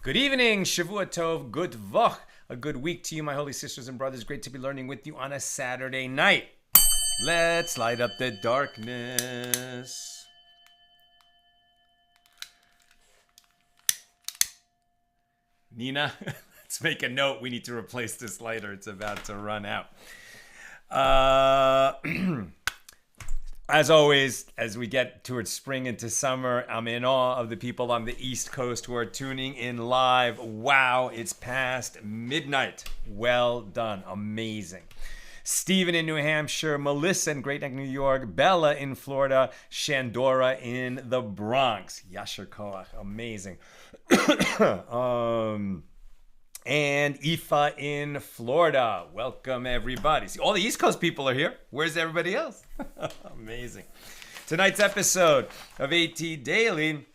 Good evening, Shavua Tov, good vach, a good week to you, my holy sisters and brothers. Great to be learning with you on a Saturday night. Let's light up the darkness. Nina, let's make a note. We need to replace this lighter. It's about to run out. As always, as we get towards spring into summer, I'm in awe of the people on the East Coast who are tuning in live. Wow, it's past midnight. Well done. Amazing. Stephen in New Hampshire, Melissa in Great Neck, New York, Bella in Florida, Shandora in the Bronx. Yasher Koach. Amazing. And Aoife in Florida. Welcome, everybody. See, all the East Coast people are here. Where's everybody else? Amazing. Tonight's episode of AT Daily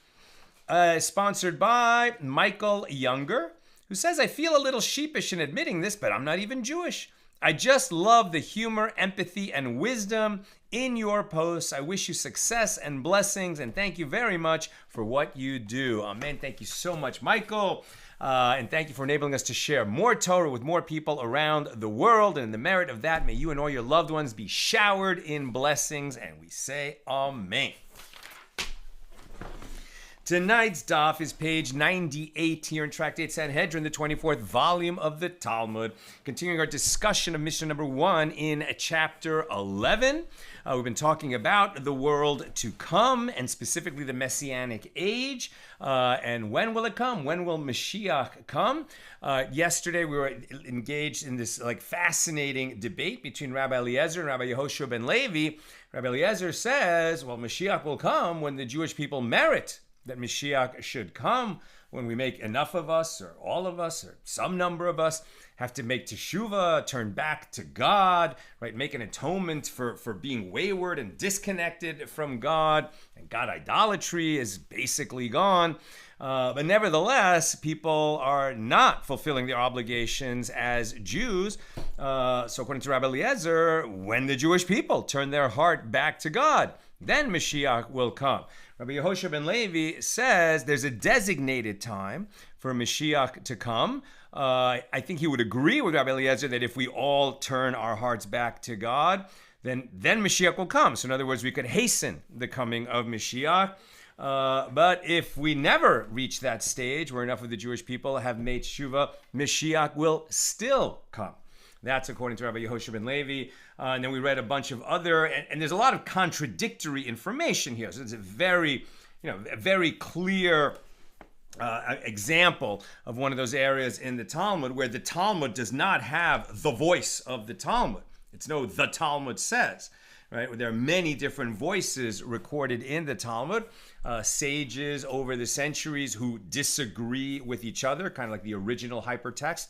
is sponsored by Michael Younger, who says, I feel a little sheepish in admitting this, but I'm not even Jewish. I just love the humor, empathy, and wisdom in your posts. I wish you success and blessings, and thank you very much for what you do. Amen. Thank you so much, Michael. And thank you for enabling us to share more Torah with more people around the world. And in the merit of that, may you and all your loved ones be showered in blessings. And we say Amen. Tonight's daf is page 98 here in Tractate Sanhedrin, the 24th volume of the Talmud. Continuing our discussion of Mishna number 1 in chapter 11. We've been talking about the world to come, and specifically the Messianic age. And when will it come? When will Moshiach come? Yesterday we were engaged in this fascinating debate between Rabbi Eliezer and Rabbi Yehoshua ben Levi. Rabbi Eliezer says, well, Moshiach will come when the Jewish people merit that Moshiach should come, when we make enough of us, or all of us, or some number of us, have to make teshuvah, turn back to God, right? Make an atonement for being wayward and disconnected from God. And God idolatry is basically gone. But nevertheless, people are not fulfilling their obligations as Jews. So according to Rabbi Eliezer, when the Jewish people turn their heart back to God, then Mashiach will come. Rabbi Yehoshua ben Levi says there's a designated time for Mashiach to come. I think he would agree with Rabbi Eliezer that if we all turn our hearts back to God, then Mashiach will come. So in other words, we could hasten the coming of Mashiach. But if we never reach that stage where enough of the Jewish people have made teshuvah, Mashiach will still come. That's according to Rabbi Yehoshua ben Levi. And then we read a bunch of other, and there's a lot of contradictory information here. So it's a very clear example of one of those areas in the Talmud where the Talmud does not have the voice of the Talmud. It's no the Talmud says, right? There are many different voices recorded in the Talmud, sages over the centuries who disagree with each other, kind of like the original hypertext.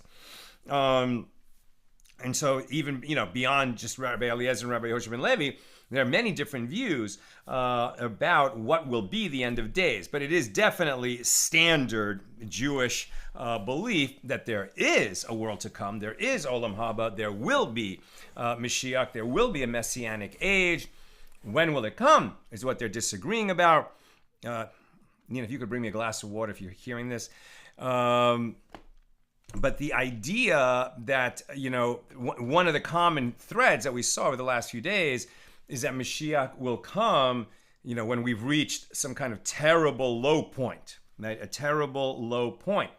And so even, beyond just Rabbi Eliezer and Rabbi Yehoshua ben Levi, there are many different views about what will be the end of days. But it is definitely standard Jewish belief that there is a world to come. There is Olam Haba. There will be Mashiach. There will be a Messianic age. When will it come is what they're disagreeing about. if you could bring me a glass of water if you're hearing this. But the idea that, one of the common threads that we saw over the last few days is that Mashiach will come, when we've reached some kind of terrible low point, right? A terrible low point.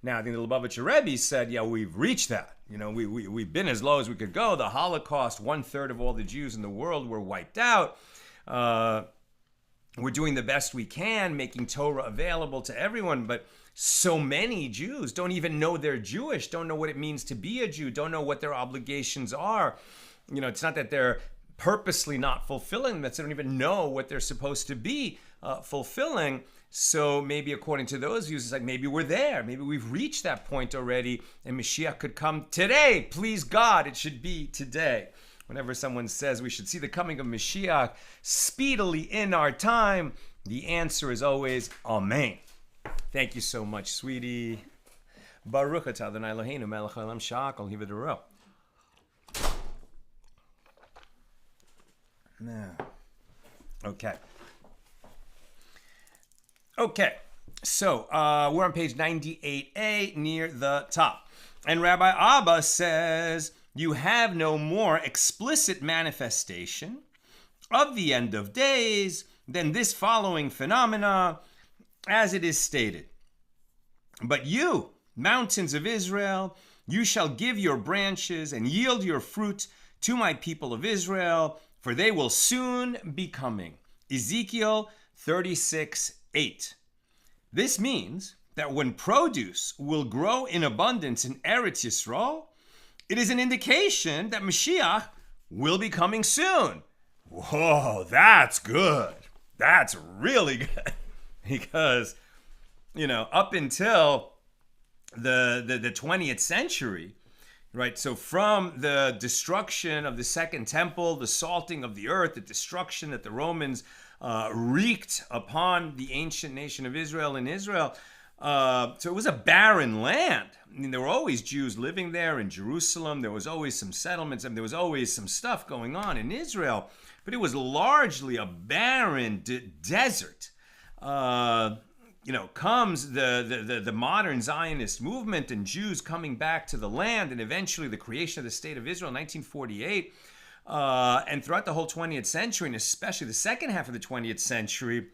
Now, I think the Lubavitcher Rebbe said, we've reached that. We've been as low as we could go. The Holocaust, 1/3 of all the Jews in the world were wiped out. We're doing the best we can, making Torah available to everyone, but so many Jews don't even know they're Jewish, don't know what it means to be a Jew, don't know what their obligations are. It's not that they're purposely not fulfilling them, that they don't even know what they're supposed to be fulfilling. So maybe according to those views, it's like maybe we're there. Maybe we've reached that point already, and Mashiach could come today. Please God, it should be today. Whenever someone says we should see the coming of Mashiach speedily in our time, the answer is always Amen. Thank you so much, sweetie. Baruch atah Adonai Eloheinu melech haolam shakol hivadaro. Now, okay. So we're on page 98a near the top. And Rabbi Abba says, you have no more explicit manifestation of the end of days than this following phenomena, as it is stated. But you, mountains of Israel, you shall give your branches and yield your fruit to my people of Israel, for they will soon be coming. Ezekiel 36:8. This means that when produce will grow in abundance in Eretz Yisrael, it is an indication that Mashiach will be coming soon. Whoa, that's good. That's really good. Because, up until the 20th century, right? So from the destruction of the Second Temple, the salting of the earth, the destruction that the Romans wreaked upon the ancient nation of Israel in Israel, so it was a barren land. There were always Jews living there in Jerusalem. There was always some settlements, and there was always some stuff going on in Israel. But it was largely a barren desert. Comes the modern Zionist movement and Jews coming back to the land, and eventually the creation of the State of Israel in 1948. And throughout the whole 20th century, and especially the second half of the 20th century,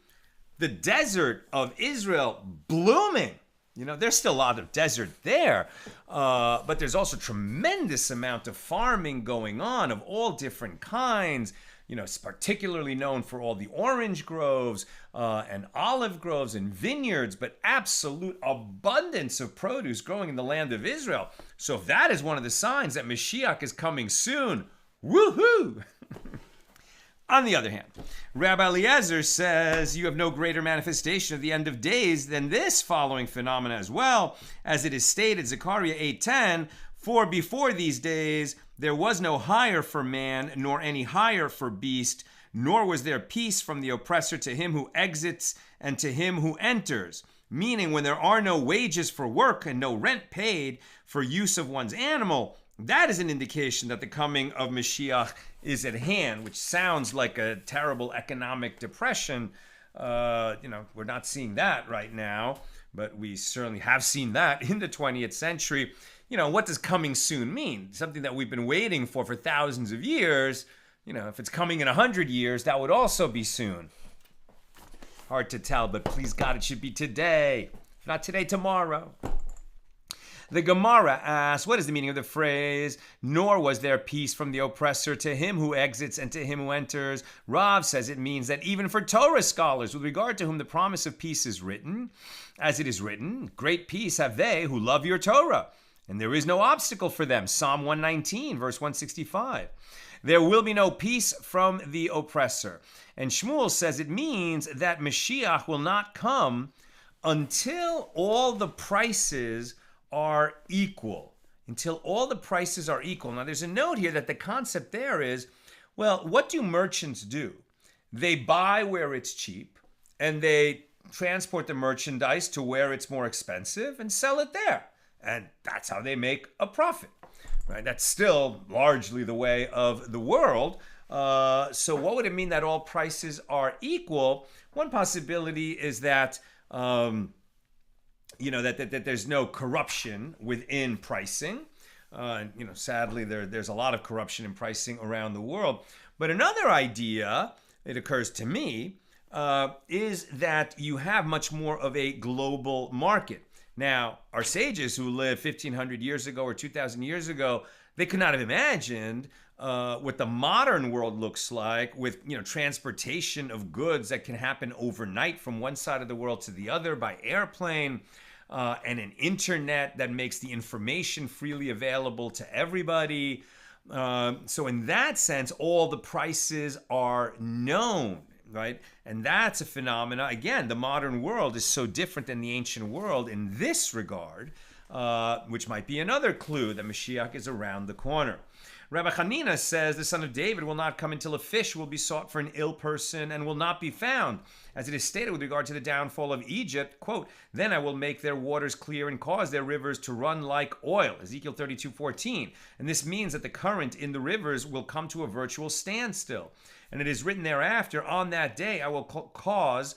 the desert of Israel blooming. There's still a lot of desert there, but there's also tremendous amount of farming going on of all different kinds. It's particularly known for all the orange groves and olive groves and vineyards, but absolute abundance of produce growing in the land of Israel. So if that is one of the signs that Mashiach is coming soon, woohoo! On the other hand, Rabbi Eliezer says you have no greater manifestation of the end of days than this following phenomena as well, as it is stated, Zechariah 8:10, for before these days there was no hire for man, nor any hire for beast, nor was there peace from the oppressor to him who exits and to him who enters. Meaning, when there are no wages for work and no rent paid for use of one's animal, that is an indication that the coming of Mashiach is at hand, which sounds like a terrible economic depression. We're not seeing that right now, but we certainly have seen that in the 20th century. What does coming soon mean? Something that we've been waiting for thousands of years. If it's coming in 100 years, that would also be soon. Hard to tell, but please God, it should be today. If not today, tomorrow. The Gemara asks, what is the meaning of the phrase, nor was there peace from the oppressor to him who exits and to him who enters? Rav says it means that even for Torah scholars, with regard to whom the promise of peace is written, as it is written, great peace have they who love your Torah, and there is no obstacle for them. Psalm 119, verse 165. There will be no peace from the oppressor. And Shmuel says it means that Mashiach will not come until all the prices are equal. Until all the prices are equal. Now, there's a note here that the concept there is, well, what do merchants do? They buy where it's cheap, and they transport the merchandise to where it's more expensive and sell it there. And that's how they make a profit. Right? That's still largely the way of the world. So what would it mean that all prices are equal? One possibility is that that there's no corruption within pricing. Sadly, there's a lot of corruption in pricing around the world. But another idea, it occurs to me, is that you have much more of a global market. Now, our sages who lived 1,500 years ago or 2,000 years ago, they could not have imagined what the modern world looks like with transportation of goods that can happen overnight from one side of the world to the other by airplane, and an internet that makes the information freely available to everybody. So in that sense, all the prices are known, right? And that's a phenomena. Again, the modern world is so different than the ancient world in this regard, which might be another clue that Moshiach is around the corner. Rabbi Hanina says the son of David will not come until a fish will be sought for an ill person and will not be found. As it is stated with regard to the downfall of Egypt, quote, then I will make their waters clear and cause their rivers to run like oil, Ezekiel 32:14. And this means that the current in the rivers will come to a virtual standstill. And it is written thereafter, on that day I will cause,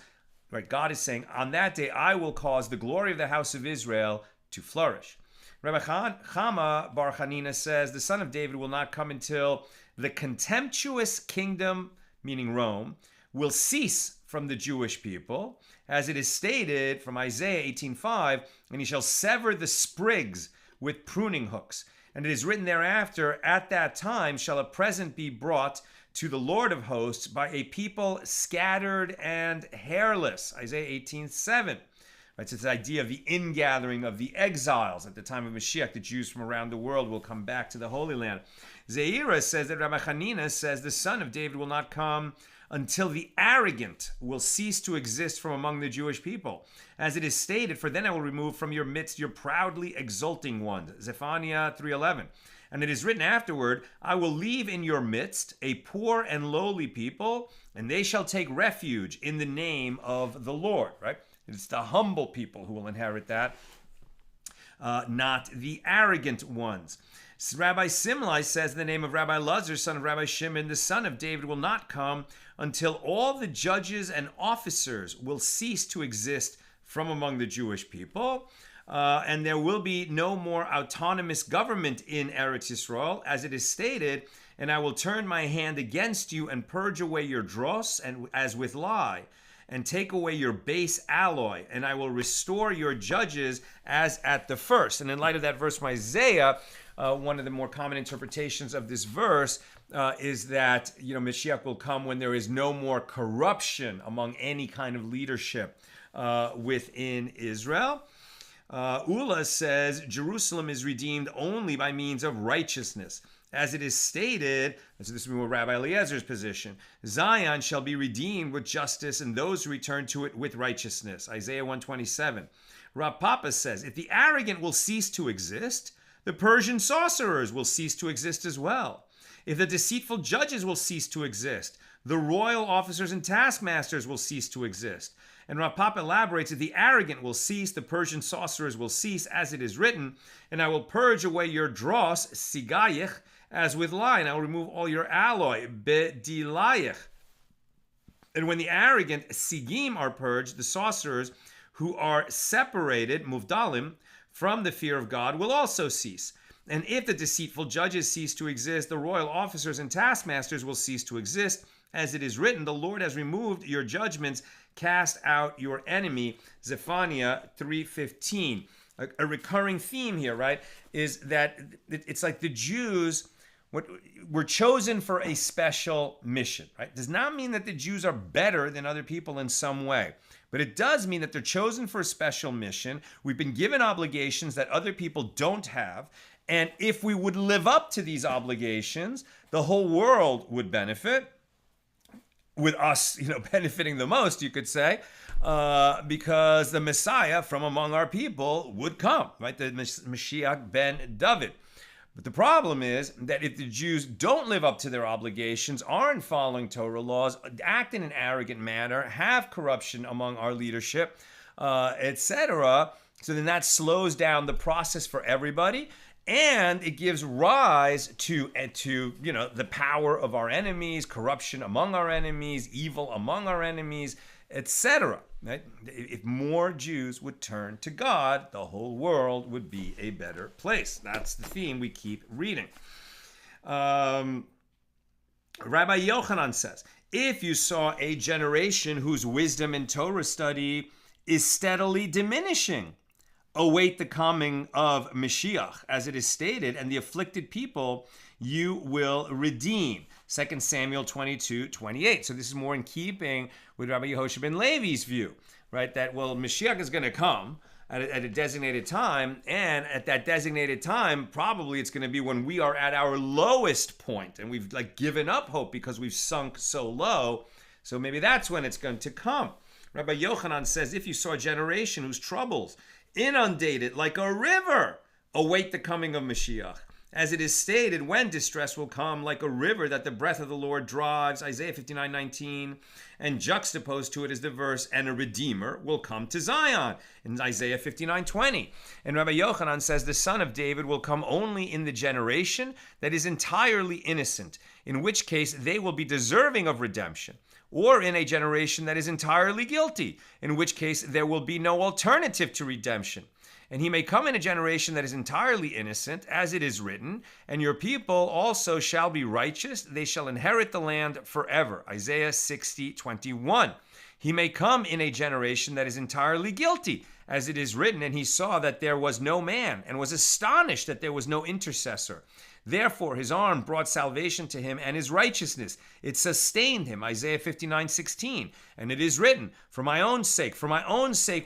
right, God is saying, on that day I will cause the glory of the house of Israel to flourish. Rabbi Chama Bar Hanina says the son of David will not come until the contemptuous kingdom, meaning Rome, will cease from the Jewish people, as it is stated from Isaiah 18:5, and he shall sever the sprigs with pruning hooks. And it is written thereafter, at that time shall a present be brought to the Lord of hosts by a people scattered and hairless, Isaiah 18:7. Right, so it's the idea of the ingathering of the exiles. At the time of Mashiach, the Jews from around the world will come back to the Holy Land. Zeira says that Rabbi Hanina says the son of David will not come until the arrogant will cease to exist from among the Jewish people. As it is stated, for then I will remove from your midst your proudly exulting ones. Zephaniah 3:11. And it is written afterward, I will leave in your midst a poor and lowly people, and they shall take refuge in the name of the Lord, right? It's the humble people who will inherit that, not the arrogant ones. Rabbi Simlai says in the name of Rabbi Lazar, son of Rabbi Shimon, the son of David will not come until all the judges and officers will cease to exist from among the Jewish people. And there will be no more autonomous government in Eretz Yisrael, as it is stated, and I will turn my hand against you and purge away your dross and as with lye, and take away your base alloy, and I will restore your judges as at the first. And in light of that verse from Isaiah, one of the more common interpretations of this verse is that Mashiach will come when there is no more corruption among any kind of leadership within Israel. Ula says Jerusalem is redeemed only by means of righteousness. As it is stated, so this is more Rabbi Eliezer's position, Zion shall be redeemed with justice and those who return to it with righteousness. Isaiah 127. Rav Papa says, if the arrogant will cease to exist, the Persian sorcerers will cease to exist as well. If the deceitful judges will cease to exist, the royal officers and taskmasters will cease to exist. And Rav Papa elaborates, if the arrogant will cease, the Persian sorcerers will cease, as it is written, and I will purge away your dross, sigayich, as with lye, and I will remove all your alloy, bedilayich. And when the arrogant sigim are purged, the sorcerers who are separated, muvdalim, from the fear of God will also cease. And if the deceitful judges cease to exist, the royal officers and taskmasters will cease to exist. As it is written, the Lord has removed your judgments, cast out your enemy. Zephaniah 3:15. A recurring theme here, right, is that it's like the Jews were chosen for a special mission, right? Does not mean that the Jews are better than other people in some way, but it does mean that they're chosen for a special mission. We've been given obligations that other people don't have, and if we would live up to these obligations, the whole world would benefit, with us, benefiting the most, you could say, because the Messiah from among our people would come, right? The Moshiach ben David. But the problem is that if the Jews don't live up to their obligations, aren't following Torah laws, act in an arrogant manner, have corruption among our leadership, etc., so then that slows down the process for everybody, and it gives rise to the power of our enemies, corruption among our enemies, evil among our enemies, etc. Right? If more Jews would turn to God, the whole world would be a better place. That's the theme we keep reading. Rabbi Yochanan says, if you saw a generation whose wisdom in Torah study is steadily diminishing, await the coming of Mashiach, as it is stated, and the afflicted people you will redeem. 2 Samuel 22:28. So this is more in keeping with Rabbi Yehoshua ben Levi's view, right? That, well, Mashiach is going to come at a designated time, and at that designated time, probably it's going to be when we are at our lowest point, and we've given up hope because we've sunk so low. So maybe that's when it's going to come. Rabbi Yochanan says, if you saw a generation whose troubles inundated like a river, await the coming of Mashiach. As it is stated, when distress will come like a river that the breath of the Lord drives, Isaiah 59:19, and juxtaposed to it is the verse, and a redeemer will come to Zion, in Isaiah 59:20. And Rabbi Yochanan says, the son of David will come only in the generation that is entirely innocent, in which case they will be deserving of redemption, or in a generation that is entirely guilty, in which case there will be no alternative to redemption. And he may come in a generation that is entirely innocent, as it is written, and your people also shall be righteous, they shall inherit the land forever. Isaiah 60:21. He may come in a generation that is entirely guilty, as it is written, and he saw that there was no man, and was astonished that there was no intercessor. Therefore his arm brought salvation to him, and his righteousness, it sustained him. Isaiah 59:16. And it is written, for my own sake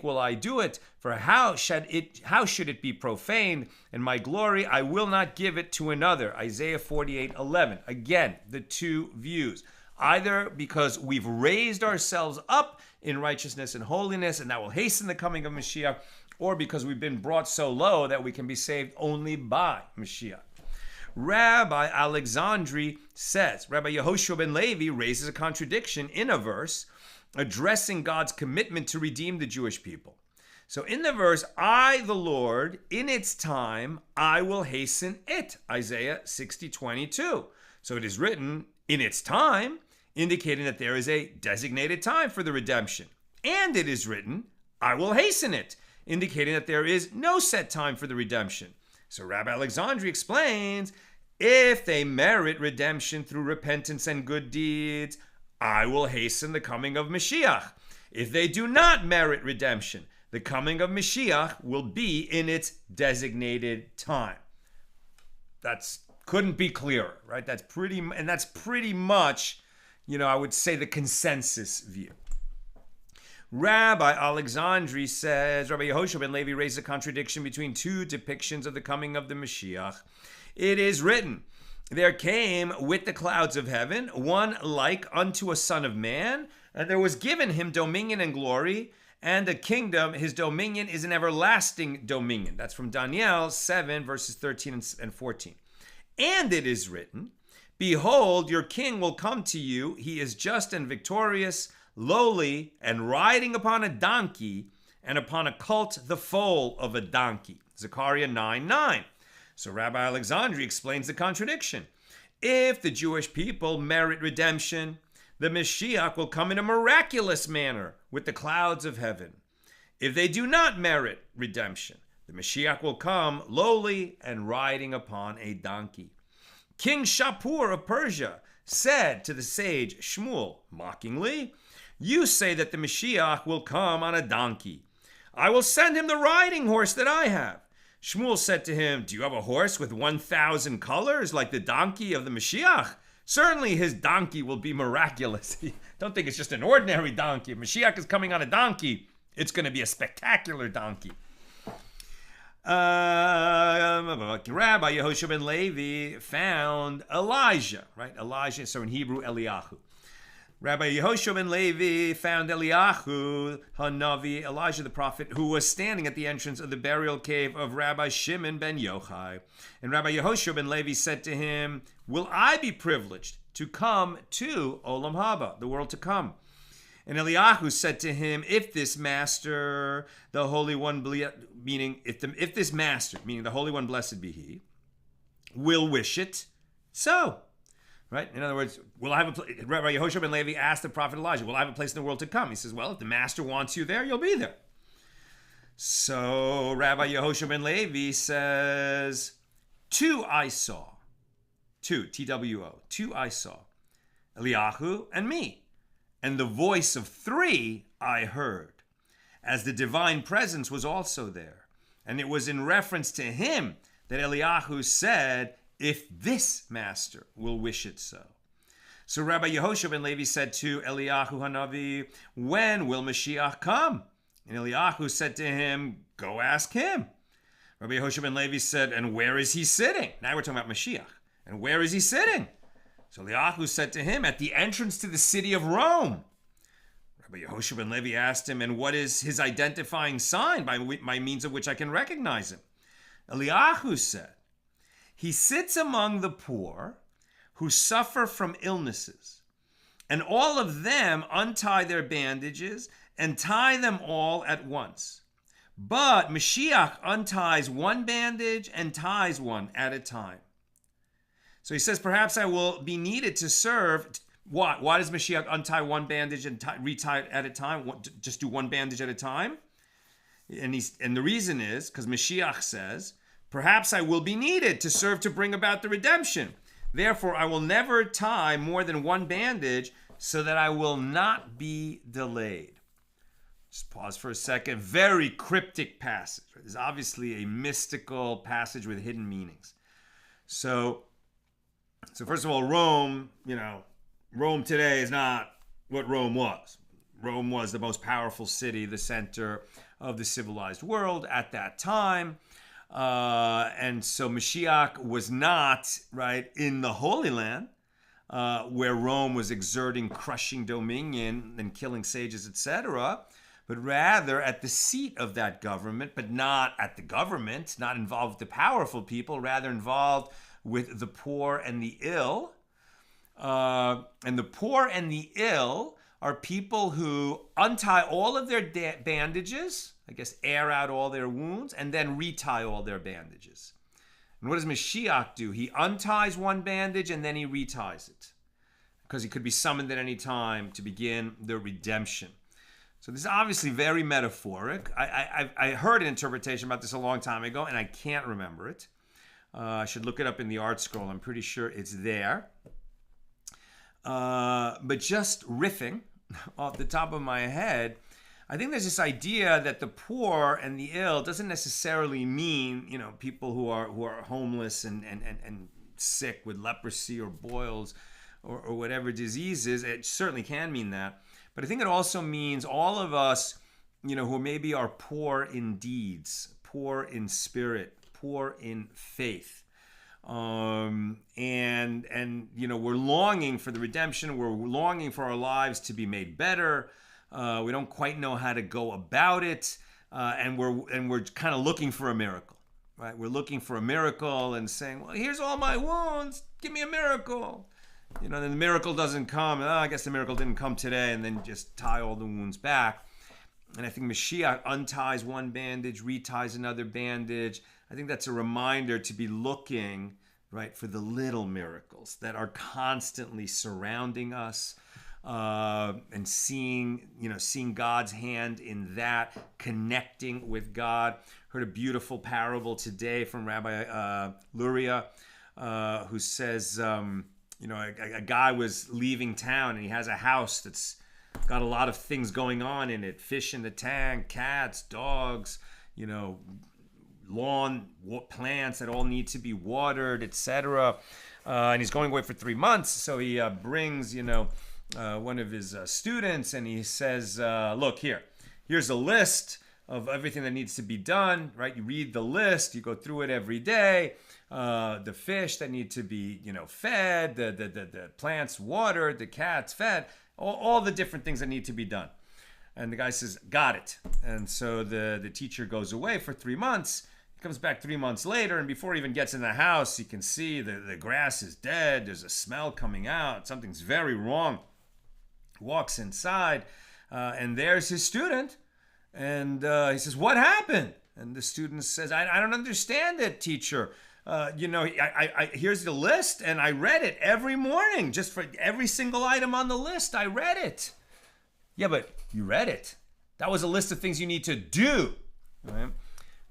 will I do it, for how should it be profaned? And my glory I will not give it to another. Isaiah 48:11. Again, the two views. Either because we've raised ourselves up in righteousness and holiness, and that will hasten the coming of Mashiach, or because we've been brought so low that we can be saved only by Mashiach. Rabbi Alexandri says, Rabbi Yehoshua ben Levi raises a contradiction in a verse addressing God's commitment to redeem the Jewish people. So in the verse, I, the Lord, in its time, I will hasten it, Isaiah 60:22. So it is written, in its time, indicating that there is a designated time for the redemption. And it is written, I will hasten it, indicating that there is no set time for the redemption. So Rabbi Alexandri explains, if they merit redemption through repentance and good deeds, I will hasten the coming of Mashiach. If they do not merit redemption, the coming of Mashiach will be in its designated time. That's couldn't be clearer, right? That's pretty much, I would say the consensus view. Rabbi Alexandri says, Rabbi Yehoshua ben Levi raises a contradiction between two depictions of the coming of the Mashiach. It is written, there came with the clouds of heaven one like unto a son of man, and there was given him dominion and glory, and a kingdom. His dominion is an everlasting dominion. That's from Daniel 7, verses 13 and 14. And it is written, behold, your king will come to you. He is just and victorious, lowly, and riding upon a donkey, and upon a colt, the foal of a donkey. Zechariah 9:9. So Rabbi Alexandri explains the contradiction. If the Jewish people merit redemption, the Mashiach will come in a miraculous manner with the clouds of heaven. If they do not merit redemption, the Mashiach will come lowly and riding upon a donkey. King Shapur of Persia said to the sage Shmuel mockingly, you say that the Mashiach will come on a donkey. I will send him the riding horse that I have. Shmuel said to him, do you have a horse with 1,000 colors like the donkey of the Mashiach? Certainly his donkey will be miraculous. Don't think it's just an ordinary donkey. If Mashiach is coming on a donkey, it's going to be a spectacular donkey. Rabbi Yehoshua ben Levi found Elijah, right? Elijah, so in Hebrew, Eliyahu. Rabbi Yehoshua ben Levi found Eliyahu, Hanavi, Elijah the prophet, who was standing at the entrance of the burial cave of Rabbi Shimon ben Yochai. And Rabbi Yehoshua ben Levi said to him, will I be privileged to come to Olam Haba, the world to come? And Eliyahu said to him, if this master, the Holy One, meaning if this master, meaning the Holy One, blessed be he, will wish it, so. right? In other words, will I have a place? Rabbi Yehoshua ben Levi asked the prophet Elijah, will I have a place in the world to come? He says, well, if the master wants you there, you'll be there. So Rabbi Yehoshua ben Levi says, two I saw, T-W-O, two I saw, Eliyahu and me, and the voice of three I heard, as the divine presence was also there. And it was in reference to him that Eliyahu said, if this master will wish it so. So Rabbi Yehoshua ben Levi said to Eliyahu Hanavi, when will Moshiach come? And Eliyahu said to him, go ask him. Rabbi Yehoshua ben Levi said, and where is he sitting? Now we're talking about Moshiach. And where is he sitting? So Eliyahu said to him, at the entrance to the city of Rome. Rabbi Yehoshua ben Levi asked him, and what is his identifying sign by means of which I can recognize him? Eliyahu said, he sits among the poor who suffer from illnesses, and all of them untie their bandages and tie them all at once. But Moshiach unties one bandage and ties one at a time. So he says, perhaps I will be needed to serve. What? Why does Moshiach untie one bandage and retie it at a time? Just do one bandage at a time? And the reason is because Moshiach says, perhaps I will be needed to serve to bring about the redemption. Therefore, I will never tie more than one bandage so that I will not be delayed. Just pause for a second. Very cryptic passage. Right? There's obviously a mystical passage with hidden meanings. So first of all, Rome today is not what Rome was. Rome was the most powerful city, the center of the civilized world at that time. And so Moshiach was not, right, in the Holy Land, where Rome was exerting crushing dominion and killing sages, etc., but rather at the seat of that government, but not at the government, not involved with the powerful people, rather involved with the poor and the ill. And the poor and the ill are people who untie all of their bandages, I guess air out all their wounds, and then retie all their bandages. And what does Moshiach do? He unties one bandage and then he reties it, because he could be summoned at any time to begin the redemption. So this is obviously very metaphoric. I heard an interpretation about this a long time ago, and I can't remember it. I should look it up in the art scroll. I'm pretty sure it's there. But just riffing off the top of my head, I think there's this idea that the poor and the ill doesn't necessarily mean, people who are homeless and sick with leprosy or boils or whatever diseases. It certainly can mean that. But I think it also means all of us, who maybe are poor in deeds, poor in spirit, poor in faith. And we're longing for the redemption. We're longing for our lives to be made better. We don't quite know how to go about it. And we're kind of looking for a miracle, right? We're looking for a miracle and saying, well, here's all my wounds. Give me a miracle. Then the miracle doesn't come. I guess the miracle didn't come today, and then just tie all the wounds back. And I think Moshiach unties one bandage, reties another bandage. I think that's a reminder to be looking, right, for the little miracles that are constantly surrounding us, and seeing God's hand in that, connecting with God. Heard a beautiful parable today from Rabbi Luria, who says, a guy was leaving town and he has a house that's got a lot of things going on in it. Fish in the tank, cats, dogs, lawn plants that all need to be watered, etc. And he's going away for 3 months. So he brings, one of his students, and he says, look, here's a list of everything that needs to be done, right? You read the list, you go through it every day. The fish that need to be, fed, the plants watered, the cats fed, all the different things that need to be done. And the guy says, got it. And so the teacher goes away for 3 months. He comes back 3 months later, and before he even gets in the house, you can see the grass is dead. There's a smell coming out. Something's very wrong. Walks inside, and there's his student. And he says, what happened? And the student says, I don't understand it, teacher. here's the list, and I read it every morning, just for every single item on the list. I read it. Yeah, but you read it. That was a list of things you need to do. Right?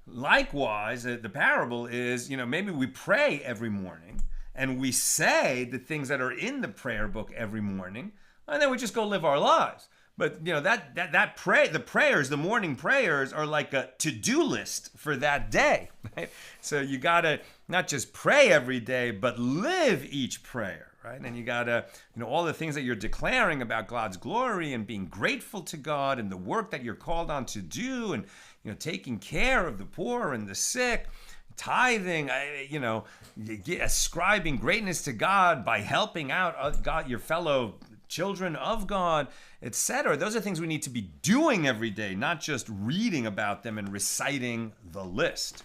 Likewise, the parable is, maybe we pray every morning and we say the things that are in the prayer book every morning, and then we just go live our lives. But the prayers, the morning prayers, are like a to-do list for that day. Right? So you gotta not just pray every day, but live each prayer. Right? And you gotta, all the things that you're declaring about God's glory and being grateful to God and the work that you're called on to do, and taking care of the poor and the sick, tithing, ascribing greatness to God by helping out God, your fellow children of God, etc. Those are things we need to be doing every day, not just reading about them and reciting the list.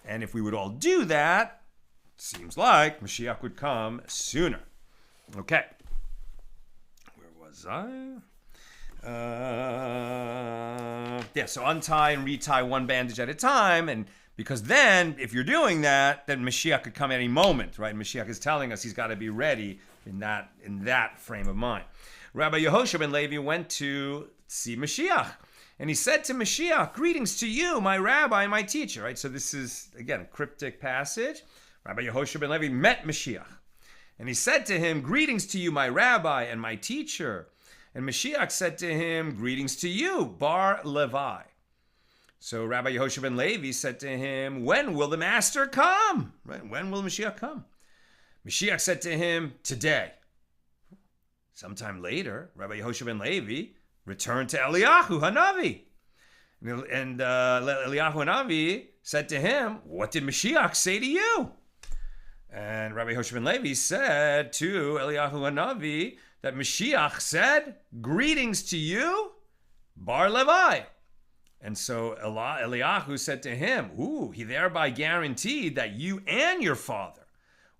And if we would all do that, seems like Moshiach would come sooner. Okay. Where was I? So untie and retie one bandage at a time, and because then, if you're doing that, then Moshiach could come any moment, right? Moshiach is telling us he's got to be ready in that frame of mind. Rabbi Yehoshua ben Levi went to see Moshiach, and he said to Moshiach, "Greetings to you, my rabbi and my teacher." Right? So this is, again, a cryptic passage. Rabbi Yehoshua ben Levi met Moshiach, and he said to him, "Greetings to you, my rabbi and my teacher." And Moshiach said to him, "Greetings to you, Bar Levi." So Rabbi Yehoshua ben Levi said to him, "When will the master come?" Right? When will Moshiach come? Moshiach said to him, "Today." Sometime later, Rabbi Yehoshua ben Levi returned to Eliyahu Hanavi. And Eliyahu Hanavi said to him, "What did Moshiach say to you?" And Rabbi Yehoshua ben Levi said to Eliyahu Hanavi that Moshiach said, "Greetings to you, Bar Levi." And so Eliyahu said to him, he thereby guaranteed that you and your father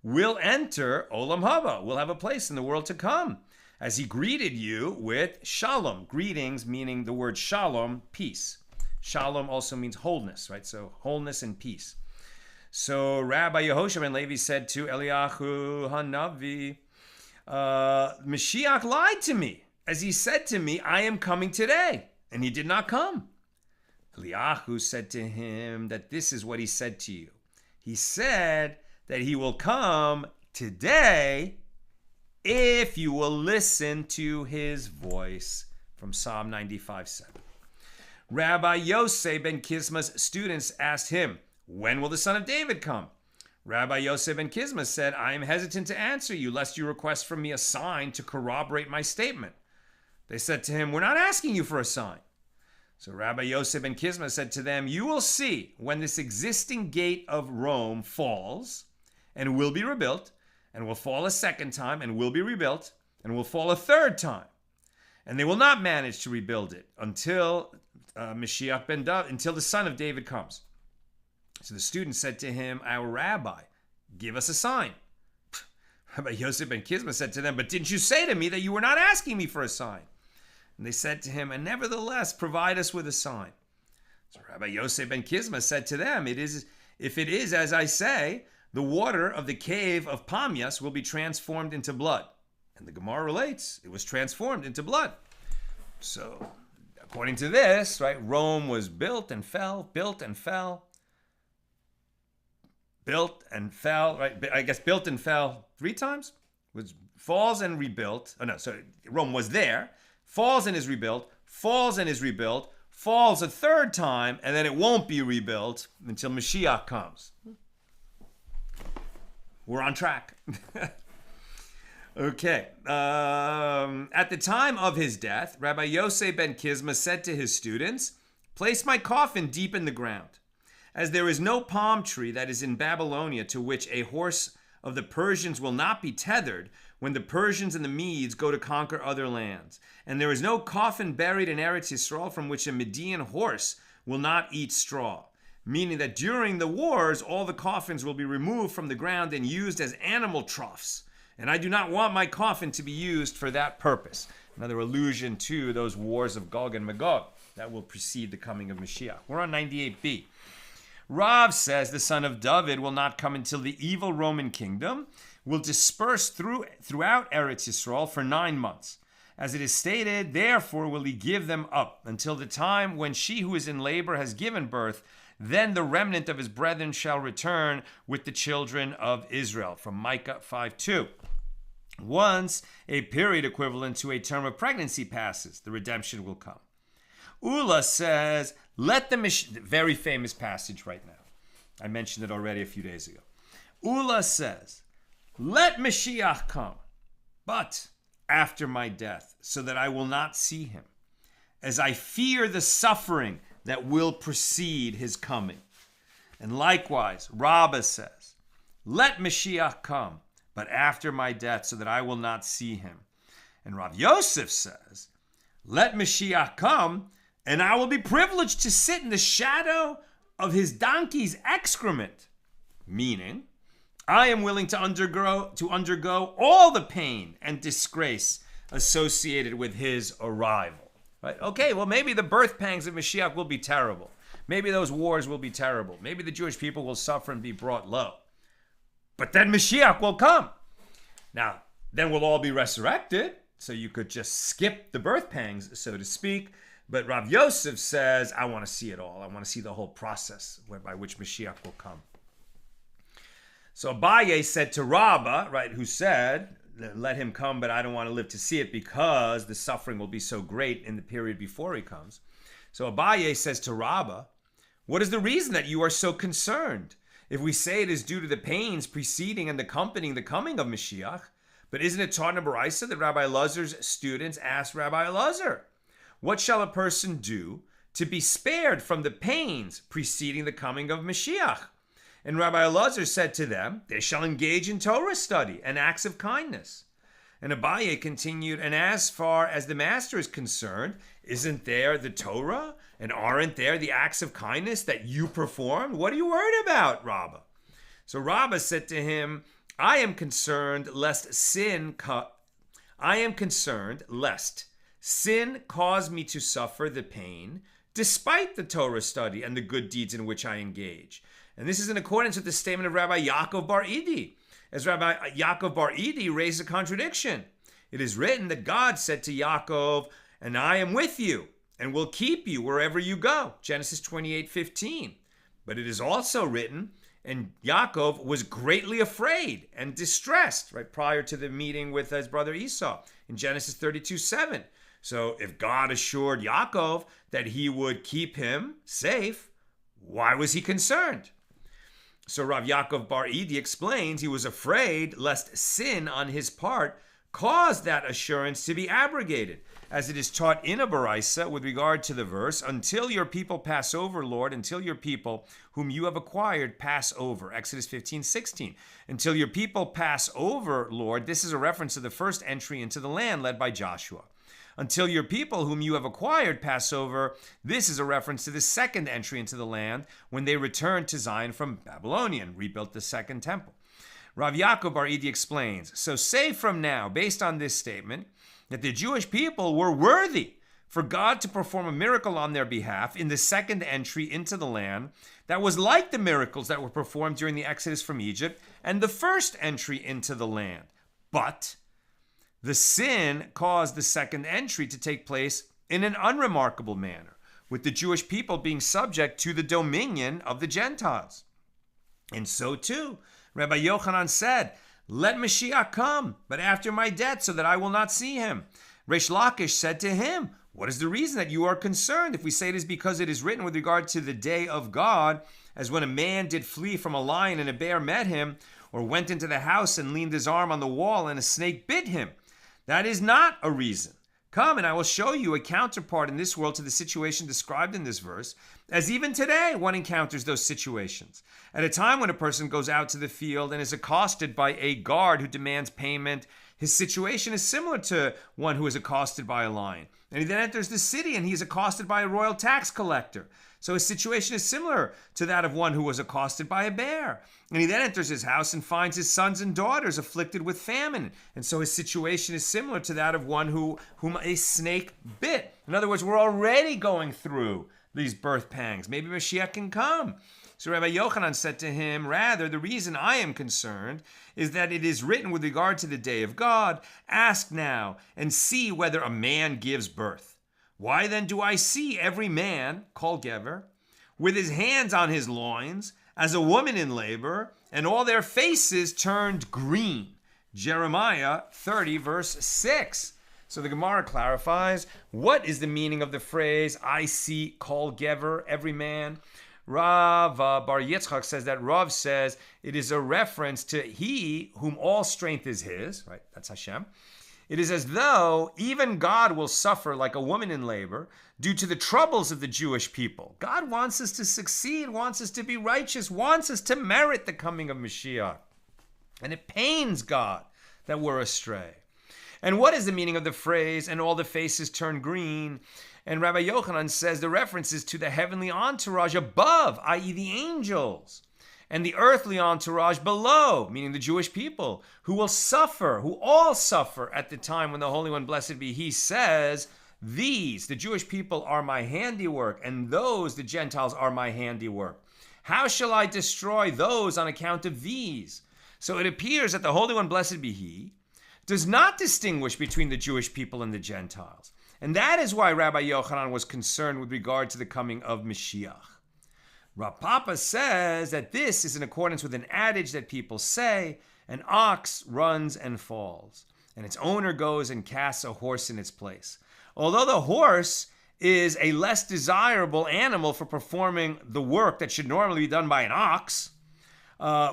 will enter Olam Haba, will have a place in the world to come, as he greeted you with shalom. Greetings meaning the word shalom, peace. Shalom also means wholeness, right? So wholeness and peace. So Rabbi Yehoshua ben Levi said to Eliyahu Hanavi, Mashiach lied to me, as he said to me, "I am coming today," and he did not come. Eliyahu said to him that this is what he said to you. He said that he will come today if you will listen to his voice, from Psalm 95:7. Rabbi Yosef ben Kisma's students asked him, "When will the son of David come?" Rabbi Yosef ben Kisma said, "I am hesitant to answer you, lest you request from me a sign to corroborate my statement." They said to him, "We're not asking you for a sign." So Rabbi Yosef ben Kisma said to them, "You will see when this existing gate of Rome falls and will be rebuilt, and will fall a second time and will be rebuilt, and will fall a third time. And they will not manage to rebuild it until Moshiach ben David, until the son of David comes." So the student said to him, "Our rabbi, give us a sign." Rabbi Yosef ben Kisma said to them, "But didn't you say to me that you were not asking me for a sign?" And they said to him, "And nevertheless, provide us with a sign." So Rabbi Yosef ben Kisma said to them, "If it is as I say, the water of the cave of Pamias will be transformed into blood." And the Gemara relates, it was transformed into blood. So according to this, right, Rome was built and fell, built and fell, built and fell, right? I guess built and fell 3 times. Was falls and rebuilt. Oh no, so Rome was there, falls and is rebuilt, falls and is rebuilt, falls a 3rd time, and then it won't be rebuilt until Mashiach comes. We're on track. Okay. At the time of his death, Rabbi Yosef ben Kisma said to his students, "Place my coffin deep in the ground, as there is no palm tree that is in Babylonia to which a horse of the Persians will not be tethered when the Persians and the Medes go to conquer other lands. And there is no coffin buried in Eretz Yisrael from which a Median horse will not eat straw." Meaning that during the wars, all the coffins will be removed from the ground and used as animal troughs. And I do not want my coffin to be used for that purpose. Another allusion to those wars of Gog and Magog that will precede the coming of Mashiach. We're on 98b. Rav says the son of David will not come until the evil Roman kingdom will disperse throughout Eretz Yisrael for 9 months. As it is stated, therefore will he give them up until the time when she who is in labor has given birth. Then the remnant of his brethren shall return with the children of Israel. From Micah 5:2. Once a period equivalent to a term of pregnancy passes, the redemption will come. Ula says, let the very famous passage right now. I mentioned it already a few days ago. Ula says, let Moshiach come, but after my death, so that I will not see him, as I fear the suffering that will precede his coming. And likewise, Rabbi says, let Moshiach come, but after my death, so that I will not see him. And Rav Yosef says, let Moshiach come, and I will be privileged to sit in the shadow of his donkey's excrement. Meaning, I am willing to undergo all the pain and disgrace associated with his arrival. Right? Okay, well, maybe the birth pangs of Mashiach will be terrible. Maybe those wars will be terrible. Maybe the Jewish people will suffer and be brought low. But then Mashiach will come. Now, then we'll all be resurrected, so you could just skip the birth pangs, so to speak. But Rav Yosef says, I want to see it all. I want to see the whole process by which Mashiach will come. So Abaye said to Rava, right, who said, let him come, but I don't want to live to see it because the suffering will be so great in the period before he comes. So Abaye says to Rava, what is the reason that you are so concerned? If we say it is due to the pains preceding and accompanying the coming of Mashiach, but isn't it taught in a Baraisa that Rabbi Elazar's students asked Rabbi Elazar, what shall a person do to be spared from the pains preceding the coming of Mashiach? And Rabbi Elazar said to them, they shall engage in Torah study and acts of kindness. And Abaye continued, and as far as the master is concerned, isn't there the Torah? And aren't there the acts of kindness that you performed? What are you worried about, Rabba? So Rabba said to him, I am concerned lest sin cause me to suffer the pain, despite the Torah study and the good deeds in which I engage. And this is in accordance with the statement of Rabbi Yaakov Bar Idi. As Rabbi Yaakov Bar Idi raised a contradiction. It is written that God said to Yaakov, and I am with you, and will keep you wherever you go. Genesis 28:15. But it is also written, and Yaakov was greatly afraid and distressed, right, prior to the meeting with his brother Esau in Genesis 32:7. So if God assured Yaakov that he would keep him safe, why was he concerned? So Rav Yaakov Bar Idi explains he was afraid lest sin on his part caused that assurance to be abrogated, as it is taught in a Baraisa with regard to the verse, until your people pass over, Lord, until your people whom you have acquired pass over. Exodus 15:16. Until your people pass over, Lord, this is a reference to the first entry into the land led by Joshua. Until your people whom you have acquired pass over, this is a reference to the second entry into the land when they returned to Zion from Babylonia and rebuilt the second temple. Rav Yaakov Bar Idi explains, so say from now, based on this statement, that the Jewish people were worthy for God to perform a miracle on their behalf in the second entry into the land that was like the miracles that were performed during the Exodus from Egypt and the first entry into the land. But the sin caused the second entry to take place in an unremarkable manner, with the Jewish people being subject to the dominion of the Gentiles. And so too, Rabbi Yochanan said, let Mashiach come, but after my death, so that I will not see him. Reish Lakish said to him, what is the reason that you are concerned? If we say it is because it is written with regard to the day of God, as when a man did flee from a lion and a bear met him, or went into the house and leaned his arm on the wall and a snake bit him. That is not a reason. Come, and I will show you a counterpart in this world to the situation described in this verse, as even today one encounters those situations. At a time when a person goes out to the field and is accosted by a guard who demands payment, his situation is similar to one who is accosted by a lion. And he then enters the city and he is accosted by a royal tax collector. So his situation is similar to that of one who was accosted by a bear. And he then enters his house and finds his sons and daughters afflicted with famine. And so his situation is similar to that of one whom a snake bit. In other words, we're already going through these birth pangs. Maybe Mashiach can come. So Rabbi Yochanan said to him, rather, the reason I am concerned is that it is written with regard to the day of God, ask now and see whether a man gives birth. Why then do I see every man, called Gever, with his hands on his loins, as a woman in labor, and all their faces turned green? Jeremiah 30, verse 6. So the Gemara clarifies, what is the meaning of the phrase, I see, called Gever, every man? Rava Bar Yitzchak says that Rav says it is a reference to he whom all strength is his, right? That's Hashem. It is as though even God will suffer like a woman in labor due to the troubles of the Jewish people. God wants us to succeed, wants us to be righteous, wants us to merit the coming of Mashiach. And it pains God that we're astray. And what is the meaning of the phrase, and all the faces turn green? And Rabbi Yochanan says the reference is to the heavenly entourage above, i.e. the angels, and the earthly entourage below, meaning the Jewish people, who will suffer, who all suffer at the time when the Holy One, blessed be He, says, these, the Jewish people, are my handiwork, and those, the Gentiles, are my handiwork. How shall I destroy those on account of these? So it appears that the Holy One, blessed be He, does not distinguish between the Jewish people and the Gentiles. And that is why Rabbi Yochanan was concerned with regard to the coming of Mashiach. Rav Papa says that this is in accordance with an adage that people say, an ox runs and falls, and its owner goes and casts a horse in its place. Although the horse is a less desirable animal for performing the work that should normally be done by an ox,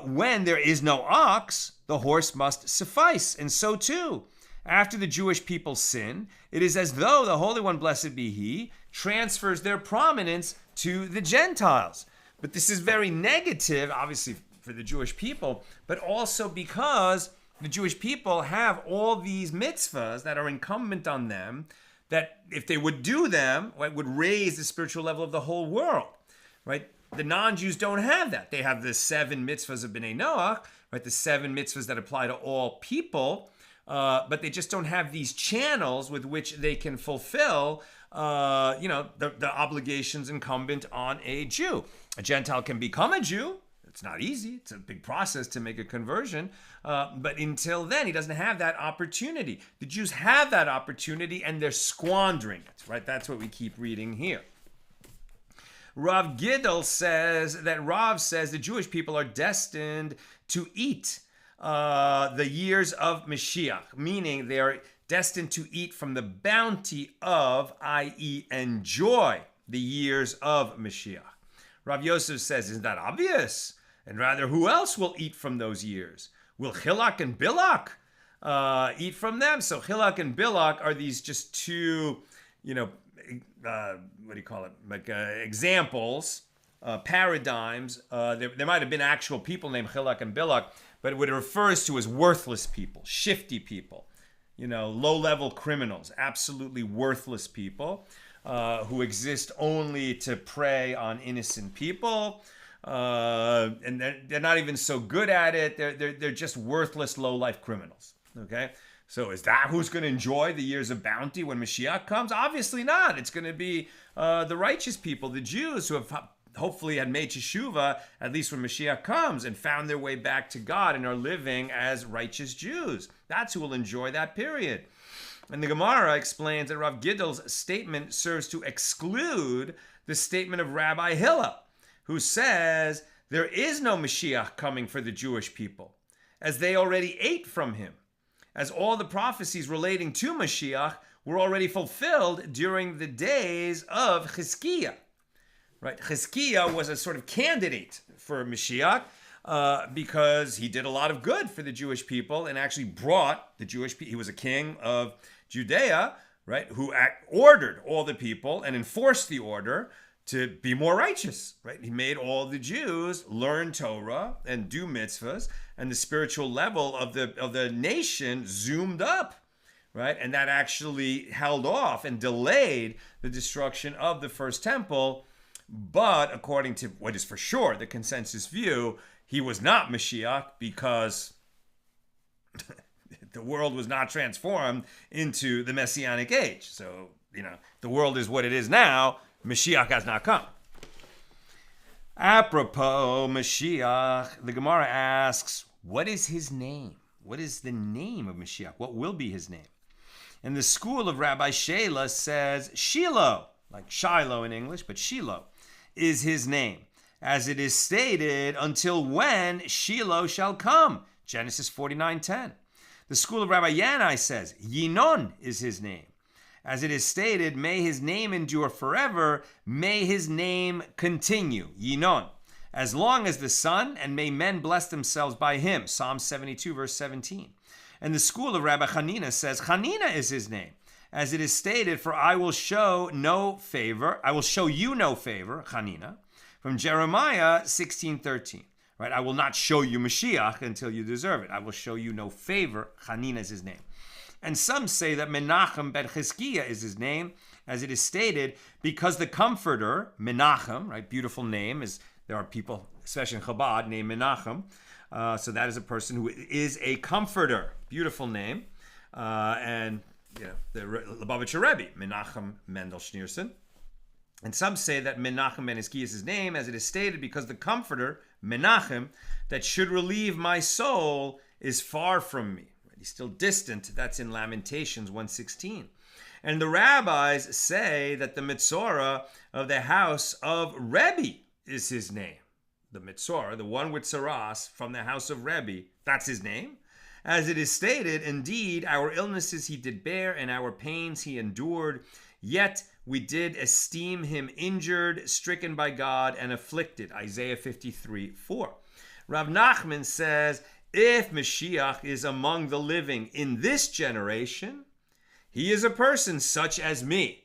when there is no ox, the horse must suffice. And so too, after the Jewish people sin, it is as though the Holy One, blessed be He, transfers their prominence to the Gentiles. But this is very negative, obviously, for the Jewish people, but also because the Jewish people have all these mitzvahs that are incumbent on them, that if they would do them, right, would raise the spiritual level of the whole world, right? The non-Jews don't have that. They have the 7 mitzvahs of Bnei Noach, right? The 7 mitzvahs that apply to all people, but they just don't have these channels with which they can fulfill, the obligations incumbent on a Jew. A Gentile can become a Jew. It's not easy. It's a big process to make a conversion. But until then, he doesn't have that opportunity. The Jews have that opportunity, and they're squandering it, right? That's what we keep reading here. Rav Giddel says that Rav says the Jewish people are destined to eat the years of Mashiach, meaning they are destined to eat from the bounty of, i.e. enjoy the years of Mashiach. Rav Yosef says, isn't that obvious? And rather, who else will eat from those years? Will Chilak and Bilak eat from them? So Chilak and Bilak are these just two, examples, paradigms. There might have been actual people named Chilak and Bilak, but what it refers to as worthless people, shifty people, low-level criminals, absolutely worthless people who exist only to prey on innocent people. And they're not even so good at it. They're just worthless, low-life criminals. Okay? So is that who's going to enjoy the years of bounty when Mashiach comes? Obviously not. It's going to be the righteous people, the Jews, who have hopefully had made teshuvah, at least when Mashiach comes, and found their way back to God and are living as righteous Jews. That's who will enjoy that period. And the Gemara explains that Rav Giddel's statement serves to exclude the statement of Rabbi Hillel, who says there is no Mashiach coming for the Jewish people, as they already ate from him, as all the prophecies relating to Mashiach were already fulfilled during the days of Chizkiah. Right? Chizkiah was a sort of candidate for Mashiach because he did a lot of good for the Jewish people and actually brought the Jewish people. He was a king of Judea, right? Who ordered all the people and enforced the order to be more righteous, right? He made all the Jews learn Torah and do mitzvahs, and the spiritual level of the nation zoomed up, right? And that actually held off and delayed the destruction of the first temple. But according to what is for sure the consensus view, he was not Mashiach because the world was not transformed into the Messianic age. So, the world is what it is now Mashiach has not come. Apropos Mashiach, the Gemara asks, what is his name? What is the name of Mashiach? What will be his name? And the school of Rabbi Shela says Shiloh, like Shiloh in English, but Shiloh is his name. As it is stated, until when Shiloh shall come. Genesis 49:10. The school of Rabbi Yanai says Yinon is his name. As it is stated, may his name endure forever, may his name continue. Yinon. As long as the sun, and may men bless themselves by him. Psalm 72, verse 17. And the school of Rabbi Hanina says Hanina is his name. As it is stated, for I will show you no favor, Hanina, from Jeremiah 16:13. Right? I will not show you Mashiach until you deserve it. I will show you no favor. Hanina is his name. And some say that Menachem ben Chizkiah is his name, as it is stated, because the comforter, Menachem, right, beautiful name, there are people, especially in Chabad, named Menachem. So that is a person who is a comforter. Beautiful name. And the Lubavitcher Rebbe, Menachem Mendel Schneerson. And some say that Menachem ben Chizkiah is his name, as it is stated, because the comforter, Menachem, that should relieve my soul is far from me. He's still distant. That's in Lamentations 1:16. And the rabbis say that the Mitzorah of the house of Rebbe is his name. The Mitzorah, the one with Saras from the house of Rebbe, that's his name. As it is stated, indeed, our illnesses he did bear, and our pains he endured. Yet we did esteem him injured, stricken by God, and afflicted. Isaiah 53:4. Rav Nachman says, if Mashiach is among the living in this generation, he is a person such as me.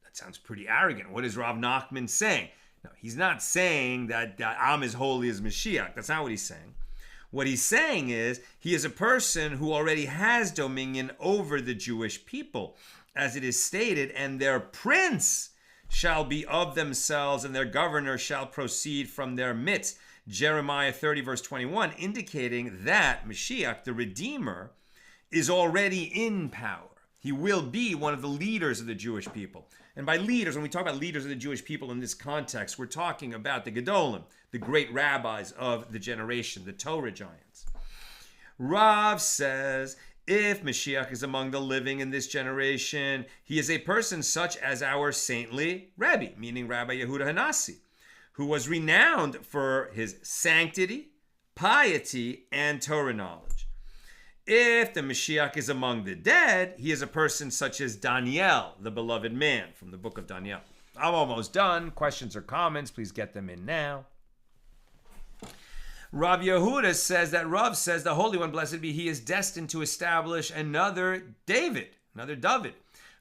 That sounds pretty arrogant. What is Rav Nachman saying? No, he's not saying that I'm as holy as Mashiach. That's not what he's saying. What he's saying is he is a person who already has dominion over the Jewish people, as it is stated, and their prince shall be of themselves, and their governor shall proceed from their midst. Jeremiah 30, verse 21, indicating that Mashiach, the Redeemer, is already in power. He will be one of the leaders of the Jewish people. And by leaders, when we talk about leaders of the Jewish people in this context, we're talking about the Gedolim, the great rabbis of the generation, the Torah giants. Rav says, if Mashiach is among the living in this generation, he is a person such as our saintly Rabbi, meaning Rabbi Yehuda Hanasi, who was renowned for his sanctity, piety, and Torah knowledge. If the Mashiach is among the dead, he is a person such as Daniel, the beloved man, from the book of Daniel. I'm almost done. Questions or comments, please get them in now. Rav Yehuda says that Rav says the Holy One, blessed be he, is destined to establish another David,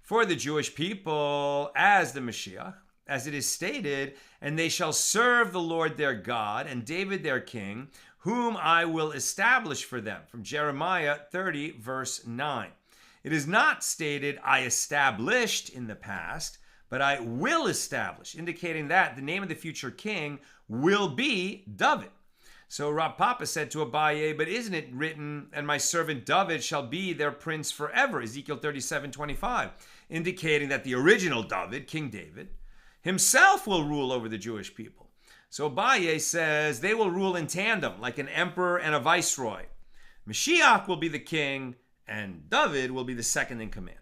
for the Jewish people as the Mashiach, as it is stated, and they shall serve the Lord their God and David their king, whom I will establish for them. From Jeremiah 30, verse 9. It is not stated, I established in the past, but I will establish, indicating that the name of the future king will be David. So Rav Papa said to Abaye, but isn't it written, and my servant David shall be their prince forever, Ezekiel 37:25, indicating that the original David, King David, himself will rule over the Jewish people. So Abaye says they will rule in tandem, like an emperor and a viceroy. Mashiach will be the king, and David will be the second in command.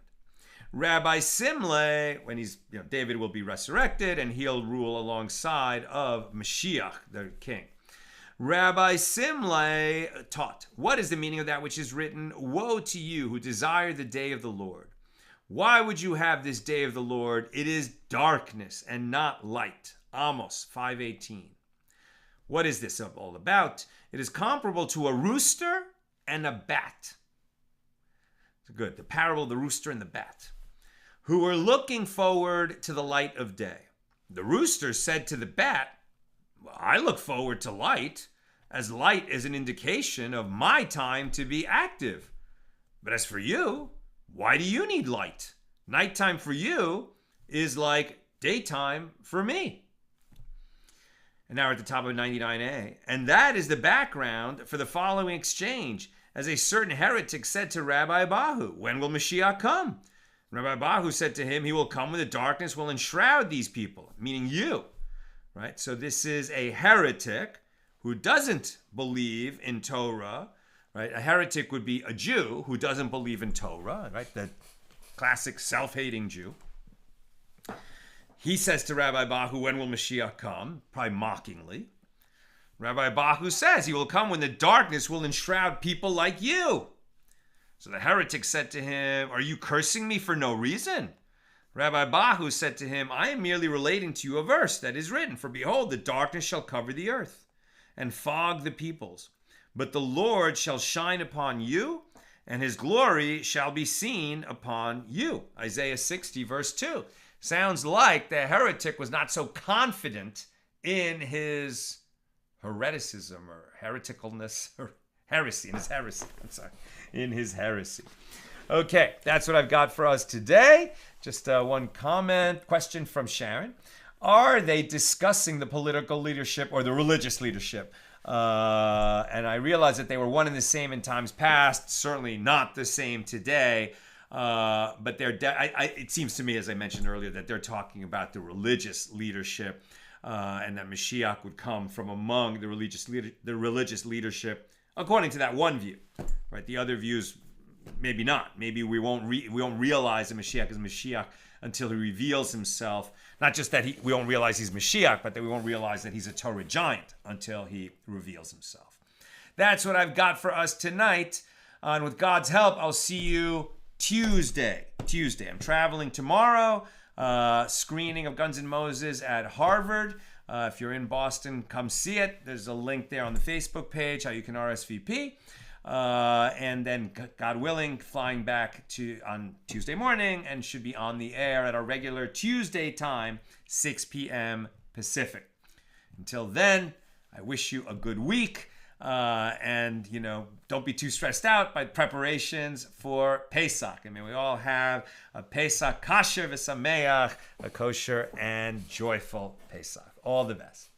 Rabbi Simle, when David will be resurrected, and he'll rule alongside of Mashiach, the king. Rabbi Simle taught, what is the meaning of that which is written? Woe to you who desire the day of the Lord. Why would you have this day of the Lord? It is darkness and not light. Amos 5:18. What is this all about? It is comparable to a rooster and a bat. Good. The parable of the rooster and the bat, who were looking forward to the light of day. The rooster said to the bat, well, I look forward to light, as light is an indication of my time to be active. But as for you, why do you need light? Nighttime for you is like daytime for me. And now we're at the top of 99a. And that is the background for the following exchange. As a certain heretic said to Rabbi Abahu, when will Mashiach come? Rabbi Bahu said to him, he will come when the darkness will enshroud these people, meaning you, right? So this is a heretic who doesn't believe in Torah, right? A heretic would be a Jew who doesn't believe in Torah, right? The classic self-hating Jew. He says to Rabbi Bahu, when will Mashiach come? Probably mockingly. Rabbi Bahu says he will come when the darkness will enshroud people like you. So the heretic said to him, are you cursing me for no reason? Rabbi Bahu said to him, I am merely relating to you a verse that is written, for behold, the darkness shall cover the earth and fog the peoples. But the Lord shall shine upon you, and his glory shall be seen upon you. Isaiah 60, verse 2. Sounds like the heretic was not so confident in his hereticism or hereticalness, or heresy, in his heresy. Okay, that's what I've got for us today. Just one question from Sharon. Are they discussing the political leadership or the religious leadership? And I realize that they were one and the same in times past, certainly not the same today. But it seems to me, as I mentioned earlier, that they're talking about the religious leadership, and that Mashiach would come from among the religious leadership, according to that one view. Right? The other views, maybe not. Maybe we won't realize that Mashiach is Mashiach until he reveals himself. Not just that we won't realize he's Mashiach, but that we won't realize that he's a Torah giant until he reveals himself. That's what I've got for us tonight. And with God's help, I'll see you Tuesday. I'm traveling tomorrow. Screening of Guns N' Moses at Harvard. If you're in Boston, come see it. There's a link there on the Facebook page how you can RSVP. And then, God willing, flying back on Tuesday morning and should be on the air at our regular Tuesday time, 6 p.m. Pacific. Until then, I wish you a good week. And, don't be too stressed out by preparations for Pesach. I mean, we all have a Pesach kasher v'sameach, a kosher and joyful Pesach. All the best.